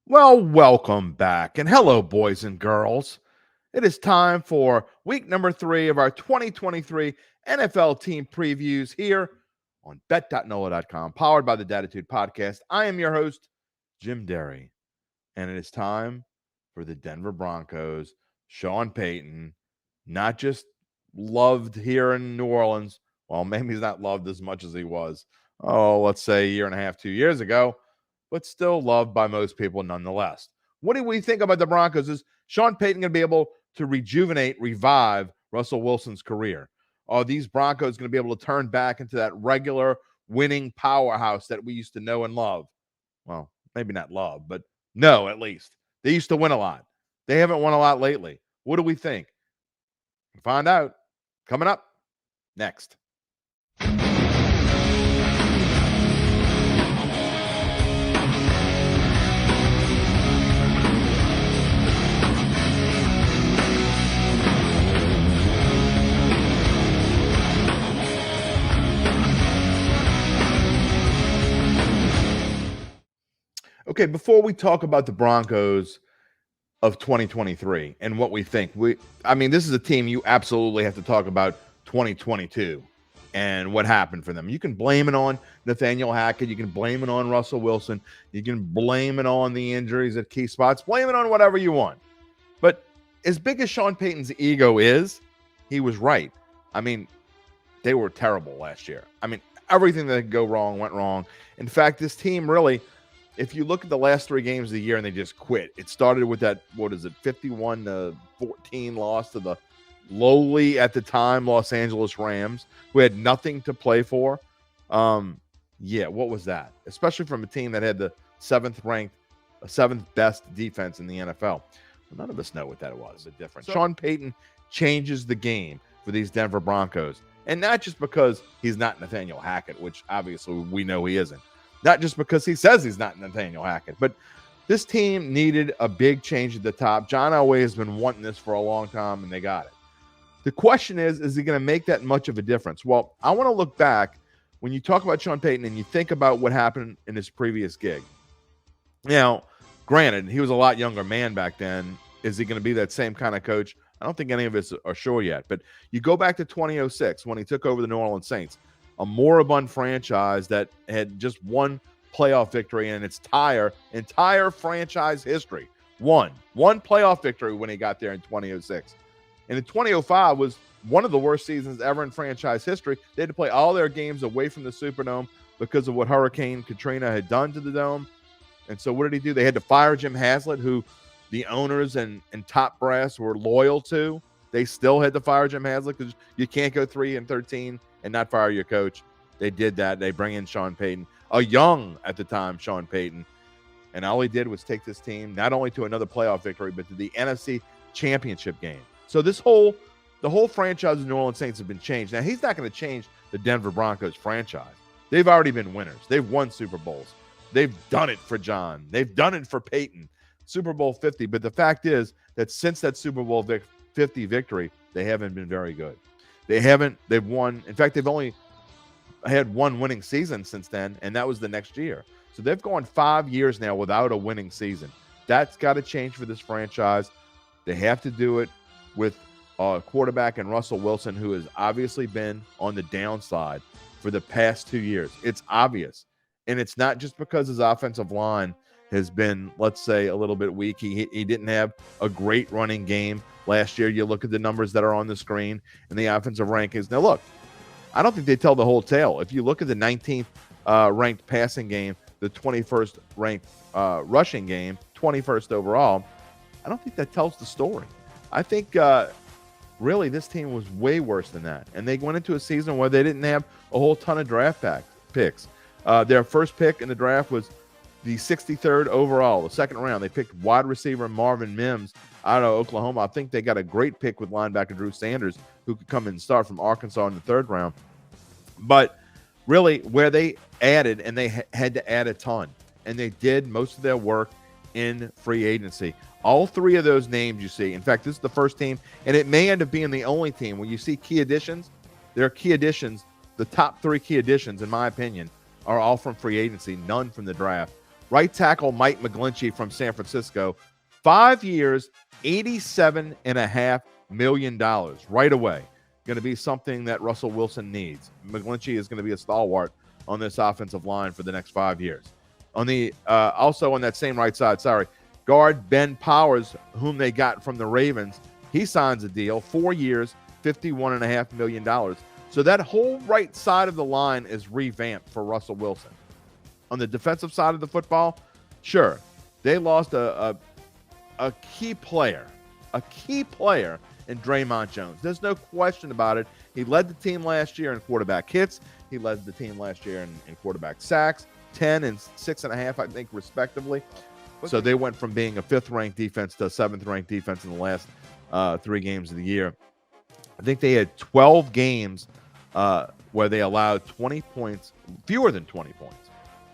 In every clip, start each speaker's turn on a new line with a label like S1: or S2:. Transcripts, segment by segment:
S1: Well, welcome back. And hello, boys and girls. It is time for week number 3 of our 2023 NFL team previews here on bet.nola.com, powered by the Dattitude Podcast. I am your host, Jim Derry, and it is time for the Denver Broncos. Sean Payton, not just loved here in New Orleans. Well, maybe he's not loved as much as he was, let's say a year and a half, 2 years ago, but still loved by most people nonetheless. What do we think about the Broncos? Is Sean Payton going to be able to revive Russell Wilson's career? Are these Broncos going to be able to turn back into that regular winning powerhouse that we used to know and love? Well, maybe not love, but know at least. They used to win a lot. They haven't won a lot lately. What do we think? We'll find out. Coming up next. Okay, before we talk about the Broncos of 2023 and what we think, this is a team you absolutely have to talk about 2022 and what happened for them. You can blame it on Nathaniel Hackett. You can blame it on Russell Wilson. You can blame it on the injuries at key spots. Blame it on whatever you want. But as big as Sean Payton's ego is, he was right. They were terrible last year. Everything that could go wrong went wrong. In fact, this team really, if you look at the last 3 games of the year and they just quit, it started with that, 51-14 loss to the lowly at the time Los Angeles Rams, who had nothing to play for. What was that? Especially from a team that had the 7th best defense in the NFL. Well, none of us know what that was. The difference. Sean Payton changes the game for these Denver Broncos, and not just because he's not Nathaniel Hackett, which obviously we know he isn't. Not just because he says he's not Nathaniel Hackett, but this team needed a big change at the top. John Elway has been wanting this for a long time, and they got it. The question is he going to make that much of a difference? Well, I want to look back when you talk about Sean Payton and you think about what happened in his previous gig. Now, granted, he was a lot younger man back then. Is he going to be that same kind of coach? I don't think any of us are sure yet. But you go back to 2006 when he took over the New Orleans Saints, a moribund franchise that had just one playoff victory in its entire franchise history. One playoff victory when he got there in 2006. And in 2005 was one of the worst seasons ever in franchise history. They had to play all their games away from the Superdome because of what Hurricane Katrina had done to the Dome. And so what did he do? They had to fire Jim Haslett, who the owners and top brass were loyal to. They still had to fire Jim Haslett because you can't go 3-13 and not fire your coach. They did that. They bring in Sean Payton, a young at the time Sean Payton. And all he did was take this team not only to another playoff victory, but to the NFC Championship game. So the whole franchise of the New Orleans Saints have been changed. Now, he's not going to change the Denver Broncos franchise. They've already been winners. They've won Super Bowls. They've done it for John. They've done it for Peyton. Super Bowl 50. But the fact is that since that Super Bowl 50 victory, they haven't been very good. They've won. In fact, they've only had one winning season since then, and that was the next year. So they've gone 5 years now without a winning season. That's got to change for this franchise. They have to do it with a quarterback in Russell Wilson, who has obviously been on the downside for the past 2 years. It's obvious. And it's not just because his offensive line has been, let's say, a little bit weak. He didn't have a great running game last year. You look at the numbers that are on the screen and the offensive rankings. Now, look, I don't think they tell the whole tale. If you look at the 19th ranked passing game, the 21st ranked rushing game, 21st overall, I don't think that tells the story. I think really this team was way worse than that. And they went into a season where they didn't have a whole ton of draft picks. Their first pick in the draft was the 63rd overall, the second round. They picked wide receiver Marvin Mims out of Oklahoma. I think they got a great pick with linebacker Drew Sanders, who could come in and start from Arkansas in the third round. But really, where they added, and they had to add a ton, and they did most of their work in free agency. All 3 of those names you see, in fact, this is the first team, and it may end up being the only team when you see key additions. There are key additions. The top 3 key additions, in my opinion, are all from free agency, none from the draft. Right tackle Mike McGlinchey from San Francisco, 5 years, $87.5 million right away. Going to be something that Russell Wilson needs. McGlinchey is going to be a stalwart on this offensive line for the next 5 years. On the also on that same right side, guard Ben Powers, whom they got from the Ravens, he signs a deal, 4 years, $51.5 million. So that whole right side of the line is revamped for Russell Wilson. On the defensive side of the football, sure, they lost a key player in Draymond Jones. There's no question about it. He led the team last year in quarterback hits. He led the team last year in quarterback sacks, 10 and 6.5, I think, respectively. So they went from being a 5th-ranked defense to a 7th-ranked defense in the last 3 games of the year. I think they had 12 games where they allowed 20 points, fewer than 20 points.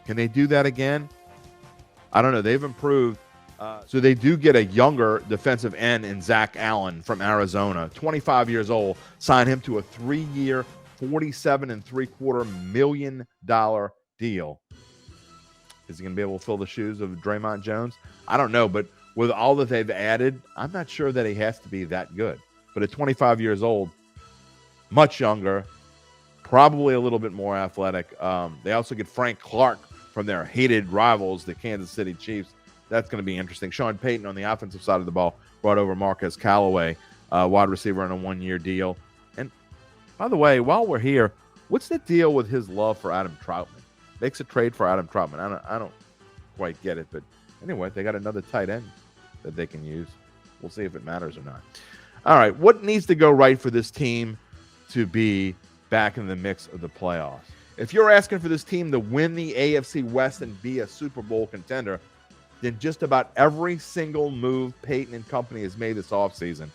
S1: Can they do that again? I don't know. They've improved. So they do get a younger defensive end in Zach Allen from Arizona, 25 years old, sign him to a 3-year, $47.75 million deal. Is he going to be able to fill the shoes of Draymond Jones? I don't know, but with all that they've added, I'm not sure that he has to be that good. But at 25 years old, much younger, probably a little bit more athletic. They also get Frank Clark from their hated rivals, the Kansas City Chiefs. That's going to be interesting. Sean Payton on the offensive side of the ball brought over Marquez Callaway, wide receiver on a 1-year deal. And by the way, while we're here, what's the deal with his love for Adam Troutman? Makes a trade for Adam Troutman. I don't quite get it, but anyway, they got another tight end that they can use. We'll see if it matters or not. All right, what needs to go right for this team to be back in the mix of the playoffs? If you're asking for this team to win the AFC West and be a Super Bowl contender, then just about every single move Peyton and company has made this offseason,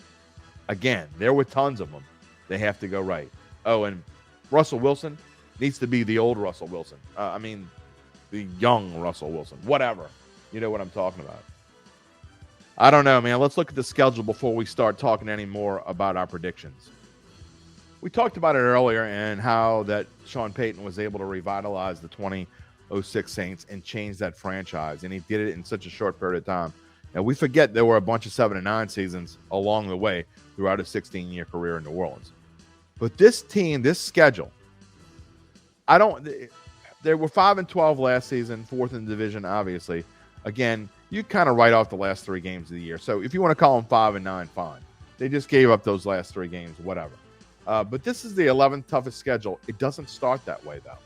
S1: again, there were tons of them, they have to go right. Oh, and Russell Wilson needs to be the old Russell Wilson. The young Russell Wilson. Whatever. You know what I'm talking about. I don't know, man. Let's look at the schedule before we start talking any more about our predictions. We talked about it earlier and how that Sean Payton was able to revitalize the 2006 Saints and change that franchise, and he did it in such a short period of time. And we forget there were a bunch of 7-9 seasons along the way throughout a 16-year career in New Orleans. But this team, this schedule, they were 5-12 last season, 4th in the division, obviously. Again, you kind of write off the last 3 games of the year. So if you want to call them 5-9, fine. They just gave up those last 3 games, whatever. But this is the 11th toughest schedule. It doesn't start that way, though.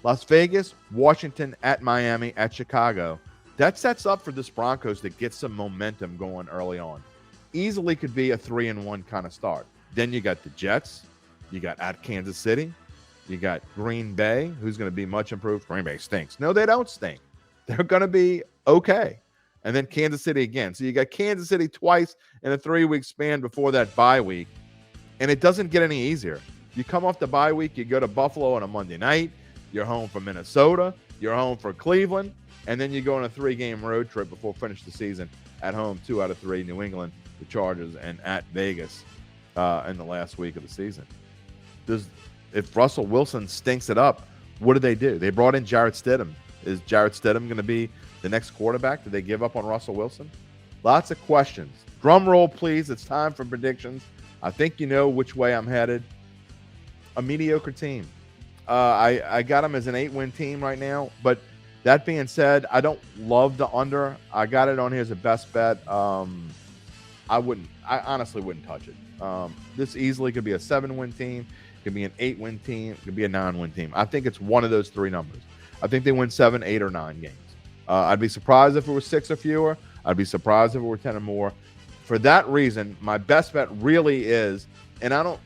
S1: Las Vegas, Washington, at Miami, at Chicago. That sets up for this Broncos to get some momentum going early on. Easily could be a 3-1 kind of start. Then you got the Jets. You got at Kansas City. You got Green Bay, who's going to be much improved. Green Bay stinks. No, they don't stink. They're going to be okay. And then Kansas City again. So you got Kansas City twice in a 3-week span before that bye week. And it doesn't get any easier. You come off the bye week, you go to Buffalo on a Monday night. You're home for Minnesota. You're home for Cleveland. And then you go on a 3-game road trip before finish the season at home, 2 out of 3, New England, the Chargers, and at Vegas in the last week of the season. If Russell Wilson stinks it up, what do? They brought in Jarrett Stidham. Is Jarrett Stidham going to be the next quarterback? Do they give up on Russell Wilson? Lots of questions. Drum roll, please. It's time for predictions. I think you know which way I'm headed. A mediocre team. I got them as an 8-win team right now. But that being said, I don't love the under. I got it on here as a best bet. I honestly wouldn't touch it. This easily could be a 7-win team. It could be an 8-win team. It could be a 9-win team. I think it's one of those 3 numbers. I think they win 7, 8, or 9 games. I'd be surprised if it was 6 or fewer. I'd be surprised if it were 10 or more. For that reason, my best bet really is, and I don't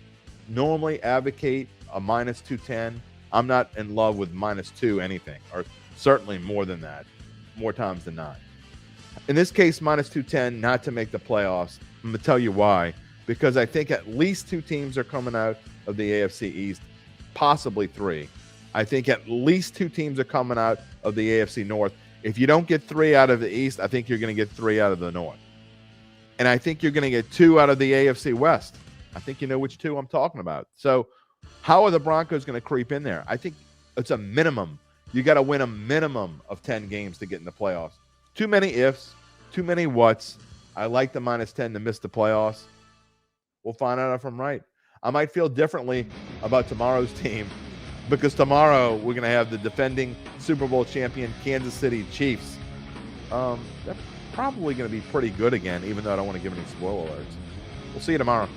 S1: normally advocate a minus 210. I'm not in love with minus 2 anything, or certainly more than that, more times than not. In this case, minus 210, not to make the playoffs. I'm going to tell you why. Because I think at least 2 teams are coming out of the AFC East, possibly 3. I think at least 2 teams are coming out of the AFC North. If you don't get 3 out of the East, I think you're going to get 3 out of the North. And I think you're going to get 2 out of the AFC West. I think you know which 2 I'm talking about. So how are the Broncos going to creep in there? I think it's a minimum. You got to win a minimum of 10 games to get in the playoffs. Too many ifs, too many whats. I like the -10 to miss the playoffs. We'll find out if I'm right. I might feel differently about tomorrow's team because tomorrow we're going to have the defending Super Bowl champion Kansas City Chiefs. They're probably going to be pretty good again, even though I don't want to give any spoiler alerts. We'll see you tomorrow.